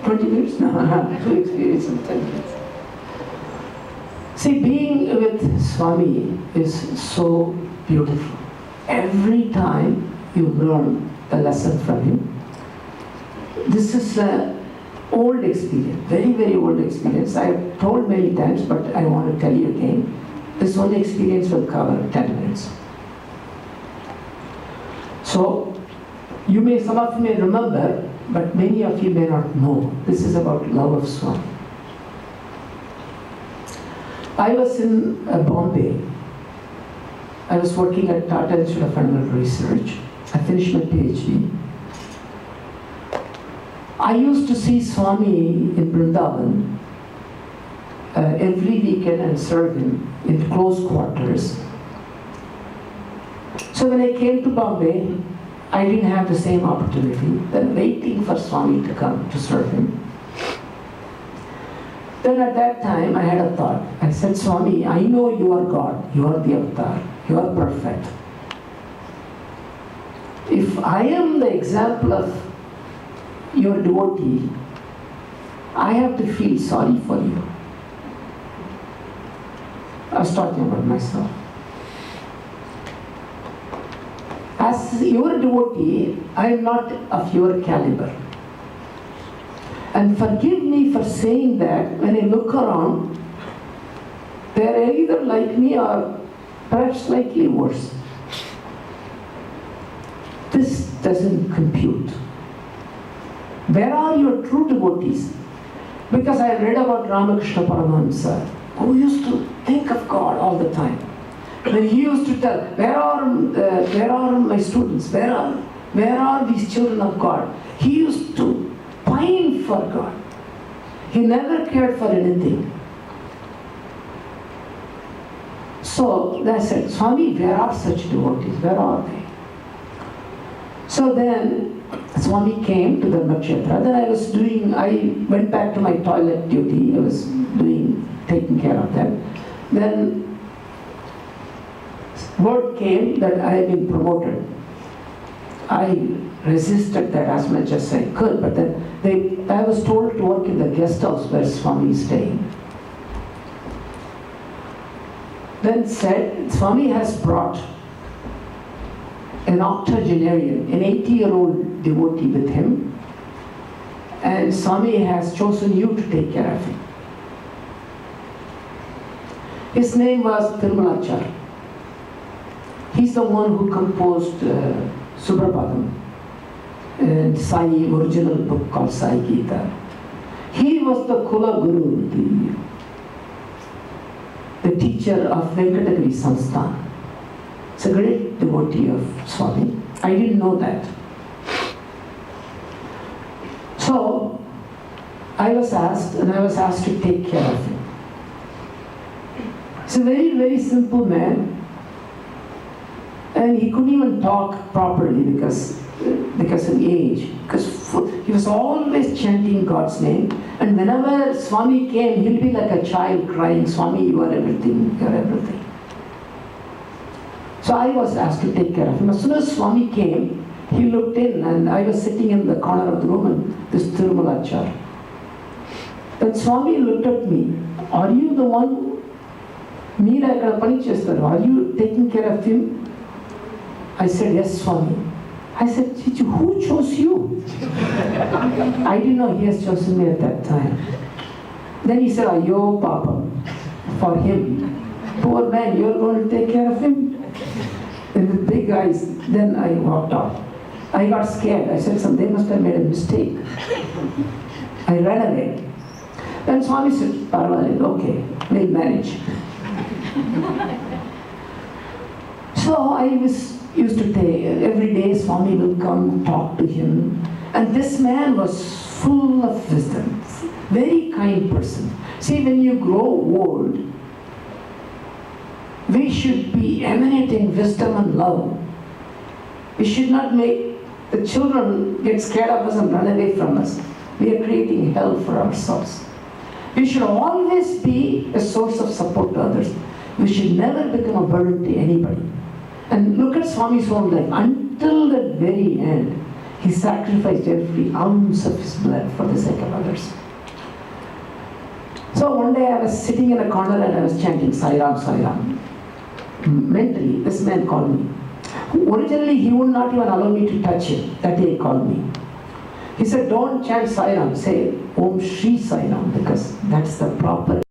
20 minutes? No, to experience in 10 minutes. See, being with Swami is so beautiful. Every time you learn a lesson from him. This is an old experience, very, very old experience. I've told many times, but I want to tell you again. This one experience will cover 10 minutes. So, some of you may remember, but many of you may not know. This is about love of Swami. I was in Bombay. I was working at Tata Institute of Fundamental Research. I finished my PhD. I used to see Swami in Vrindavan every weekend and serve him in close quarters. So when I came to Bombay, I didn't have the same opportunity. Then waiting for Swami to come to serve him. Then at that time I had a thought. I said, Swami, I know you are God, you are the avatar, you are perfect. If I am the example of your devotee, I have to feel sorry for you. I was talking about myself. As your devotee, I am not of your caliber. And forgive me for saying that when I look around, they are either like me or perhaps slightly worse. This doesn't compute. Where are your true devotees? Because I read about Ramakrishna Paramahamsa, who used to think of God all the time. When he used to tell, where are my students? Where are these children of God? He used to pine for God. He never cared for anything. So I said, Swami, where are such devotees? Where are they? So then Swami came to the Nakshetra. Then I went back to my toilet duty. I was taking care of them. Then word came that I had been promoted. I resisted that as much as I could, but then I was told to work in the guest house where Swami is staying. Then said, Swami has brought an octogenarian, an 80-year-old devotee with him, and Swami has chosen you to take care of him. His name was Tirumalachar. He's the one who composed Subrabhadam and Sai original book called Sai Gita. He was the Kula Guru, the teacher of Venkatagiri Sansthan. It's a great devotee of Swami. I didn't know that. So I was asked to take care of him. He's a very, very simple man. And he couldn't even talk properly because of age. Because he was always chanting God's name. And whenever Swami came, he'll be like a child crying, Swami, you are everything, you are everything. So I was asked to take care of him. As soon as Swami came, he looked in and I was sitting in the corner of the room and this Tirumalachar. Then Swami looked at me. Are you the one? Are you taking care of him? I said, yes, Swami. I said, who chose you? I didn't know he has chosen me at that time. Then he said, Ayo Papa, for him. Poor man, you're going to take care of him? And with big eyes, then I walked off. I got scared. I said, they must have made a mistake. I ran away. Then Swami said, Parvali, okay, we'll manage. So I used to take, every day Swami will come talk to him. And this man was full of wisdom, very kind person. See, when you grow old, we should be emanating wisdom and love. We should not make the children get scared of us and run away from us. We are creating hell for ourselves. We should always be a source of support to others. We should never become a burden to anybody. And look at Swami's own life. Until the very end, He sacrificed every ounce of his blood for the sake of others. So one day I was sitting in a corner and I was chanting Sai Ram, Sai Ram. Mentally, this man called me. Originally, he would not even allow me to touch him. That day he called me. He said, don't chant Sai Ram, say Om Shri Sai Ram, because that's the proper